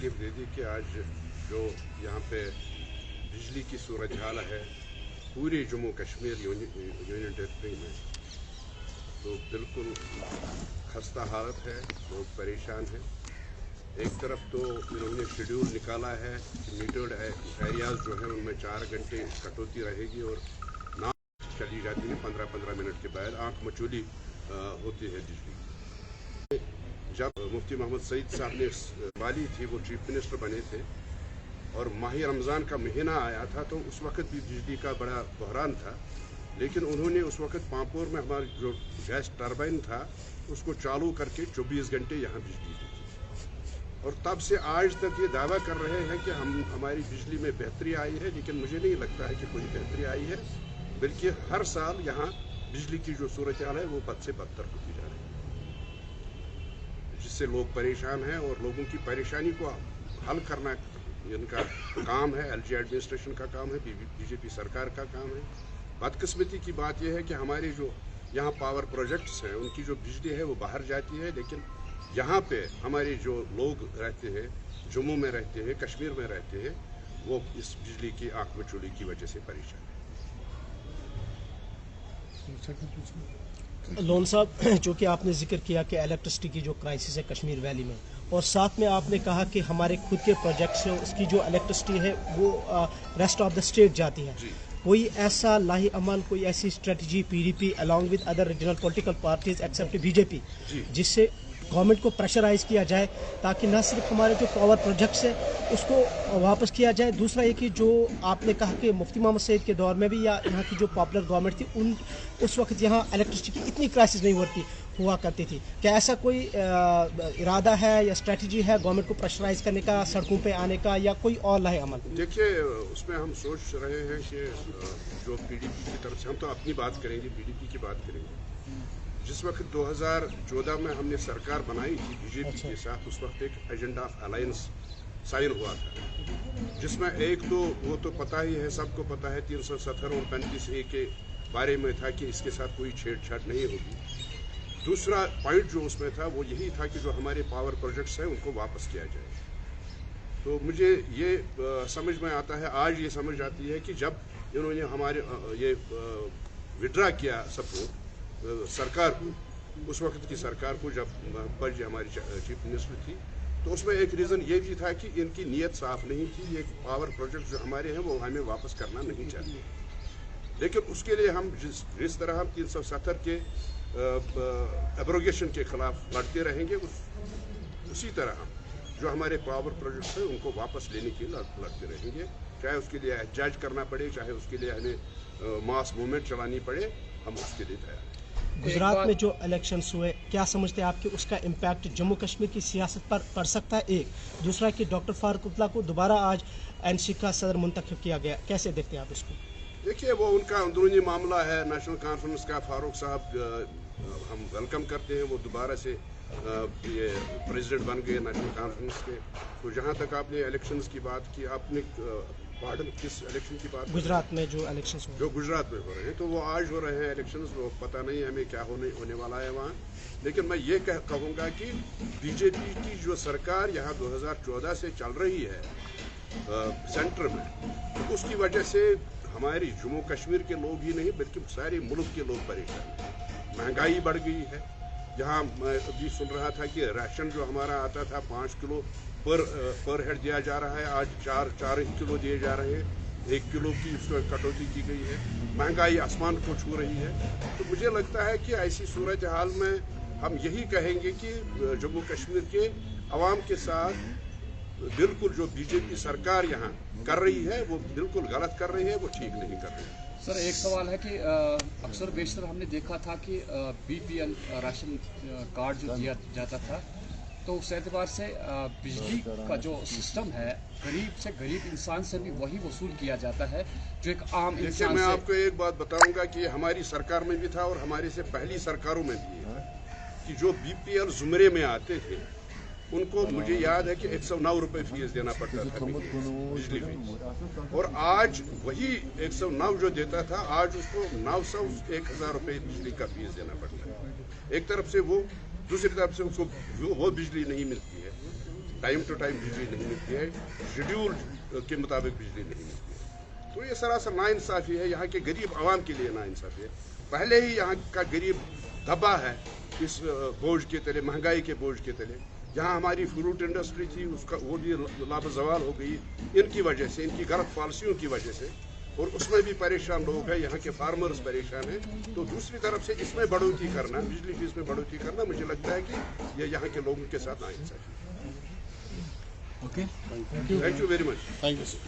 तकलीफ दे दी कि आज जो यहाँ पे बिजली की सूरत हाल है पूरे जम्मू कश्मीर यूनियन टेरिटरी में, तो बिल्कुल खस्ता हालत है, लोग परेशान हैं। एक तरफ तो इन्होंने शेड्यूल निकाला है कि मीटर्ड एरियाज जो है उनमें 4 घंटे कटौती रहेगी और ना चली जाती है 15-15 मिनट के बाद आंख मचोली होती है बिजली। जब मुफ्ती मोहम्मद सईद साहब ने वाली थी, वो चीफ मिनिस्टर बने थे और माह रमज़ान का महीना आया था, तो उस वक्त भी बिजली का बड़ा बहरान था, लेकिन उन्होंने उस वक्त पांपोर में हमारा जो गैस टरबाइन था उसको चालू करके 24 घंटे यहाँ बिजली दी और तब से आज तक ये दावा कर रहे हैं कि हमारी बिजली में बेहतरी आई है, लेकिन मुझे नहीं लगता है कि कोई बेहतरी आई है, बल्कि हर साल यहाँ बिजली की जो सूरत हाल है वो बद से बदतर होती जा रही है, जिससे लोग परेशान हैं और लोगों की परेशानी को हल करना इनका काम है, एलजी एडमिनिस्ट्रेशन का काम है, बीजेपी सरकार का काम है। बदकिस्मती की बात यह है कि हमारे जो यहाँ पावर प्रोजेक्ट्स हैं उनकी जो बिजली है वो बाहर जाती है, लेकिन यहाँ पे हमारे जो लोग रहते हैं, जम्मू में रहते हैं, कश्मीर में रहते हैं, वो इस बिजली की आंख मचोली की वजह से परेशान है। लोन साहब, जो कि आपने जिक्र किया कि इलेक्ट्रिसिटी की जो क्राइसिस है कश्मीर वैली में, और साथ में आपने कहा कि हमारे खुद के प्रोजेक्ट्स है उसकी जो इलेक्ट्रिसिटी है वो रेस्ट ऑफ द स्टेट जाती है, कोई ऐसा लाही अमल, कोई ऐसी strategy PDP along with other regional political parties except BJP जिससे गवर्नमेंट को प्रेशराइज किया जाए ताकि न सिर्फ हमारे जो पावर प्रोजेक्ट्स है उसको वापस किया जाए, दूसरा ये कि जो आपने कहा कि मुफ्ती मोहम्मद सईद के दौर में भी या यहाँ की जो पॉपुलर गवर्नमेंट थी उस वक्त यहाँ इलेक्ट्रिसिटी की इतनी क्राइसिस नहीं हुआ करती थी, क्या ऐसा कोई इरादा है या स्ट्रेटजी है गवर्नमेंट को प्रेशराइज करने का, सड़कों पे आने का, या कोई और लाहे अमल? देखिए, उसमें हम सोच रहे हैं कि जो पीडीपी की तरफ से, हम तो अपनी बात करेंगे, पीडीपी की बात करेंगे। जिस वक्त 2014 में हमने सरकार बनाई थी बीजेपी के साथ, उस वक्त एक एजेंडा ऑफ अलायंस साइन हुआ था, जिसमें एक तो वो तो पता ही है, सबको पता है, 370 और 35A के बारे में था कि इसके साथ कोई छेड़छाड़ नहीं होगी। दूसरा पॉइंट जो उसमें था वो यही था कि जो हमारे पावर प्रोजेक्ट्स हैं उनको वापस किया जाए। तो मुझे ये समझ में आता है, आज ये समझ आती है कि जब इन्होंने हमारे ये विड्रा किया सपोर्ट सरकार को, उस वक्त की सरकार को, जब पर हमारी चीफ मिनिस्टर थी, तो उसमें एक रीज़न ये भी था कि इनकी नीयत साफ नहीं थी, ये पावर प्रोजेक्ट जो हमारे हैं वो हमें वापस करना नहीं चाहिए। लेकिन उसके लिए हम जिस तरह हम 370 के एब्रोगेशन के खिलाफ लड़ते रहेंगे, उसी तरह हम जो हमारे पावर प्रोजेक्ट्स हैं उनको वापस लेने के लिए लड़ते रहेंगे, चाहे उसके लिए एहतजाज करना पड़े, चाहे उसके लिए हमें मास मूवमेंट चलानी पड़े, हम उसके लिए तैयार हैं। गुजरात में जो इलेक्शंस हुए, क्या समझते हैं आप कि उसका इम्पैक्ट जम्मू कश्मीर की सियासत पर पड़ सकता है? एक दूसरा कि डॉक्टर फारूक अब्दुल्ला को दोबारा आज एनसी का सदर मुंतखब किया गया, कैसे देखते हैं आप इसको? देखिए, वो उनका अंदरूनी मामला है नेशनल कॉन्फ्रेंस का। फारूक साहब हम वेलकम करते हैं, वो दोबारा से ये प्रेसिडेंट बन गए नेशनल कॉन्फ्रेंस के। तो जहाँ तक आपने इलेक्शंस की बात की, आपने पार्डन किस इलेक्शन की बात? गुजरात में जो इलेक्शंस जो गुजरात में हो रहे हैं, तो वो आज हो रहे हैं इलेक्शंस, वो पता नहीं हमें क्या होने वाला है वहाँ। लेकिन मैं ये कहूँगा कि बीजेपी की जो सरकार यहाँ 2014 से चल रही है सेंटर में, तो उसकी वजह से हमारी जम्मू कश्मीर के लोग ही नहीं बल्कि सारे मुल्क के लोग परेशान हैं। महंगाई बढ़ गई है। जहाँ मैं अभी सुन रहा था कि राशन जो हमारा आता था 5 किलो पर हेड दिया जा रहा है, आज 4 किलो दिए जा रहे हैं, 1 किलो की उसमें कटौती की गई है। महंगाई आसमान को छू रही है। तो मुझे लगता है कि ऐसी सूरत हाल में हम यही कहेंगे कि जम्मू कश्मीर के अवाम के साथ बिल्कुल जो बीजेपी सरकार यहाँ कर रही है वो बिल्कुल गलत कर रही है, वो ठीक नहीं कर रही है। सर, एक सवाल है कि अक्सर बेशतर हमने देखा था कि बीपीएल राशन कार्ड जो दिया जाता था, तो उस एतबार से बिजली का जो सिस्टम है गरीब से गरीब इंसान से भी वही वसूल किया जाता है जो एक आम इंसान से। मैं आपको एक बात बताऊंगा कि हमारी सरकार में भी था और हमारे से पहली सरकारों में भी है कि जो बीपीएल जुमरे में आते थे उनको मुझे याद है कि 109 रुपये फीस देना पड़ता था बिजली फीस, और आज वही 109 जो देता था आज उसको 900-1000 रुपये बिजली का फीस देना पड़ता है। एक तरफ से वो, दूसरी तरफ से उसको वो बिजली नहीं मिलती है। टाइम टू टाइम बिजली नहीं मिलती है, शेड्यूल के मुताबिक बिजली नहीं मिलती है। तो ये सरासर नाइंसाफ़ी है, यहाँ के गरीब आवाम के लिए नाइंसाफ़ी है। पहले ही यहाँ का गरीब दबा है इस बोझ के तले, महंगाई के बोझ के तले। जहाँ हमारी फ्रूट इंडस्ट्री थी उसका वो भी लाबजवाल हो गई इनकी वजह से, इनकी गलत पॉलिसियों की वजह से, और उसमें भी परेशान लोग हैं, यहाँ के फार्मर्स परेशान हैं। तो दूसरी तरफ से इसमें बढ़ोतरी करना, बिजली फीस में बढ़ोतरी करना, मुझे लगता है कि ये यहाँ के लोगों के साथ नाइंसाफ़ी है। Okay, thank you very much. Thank you sir.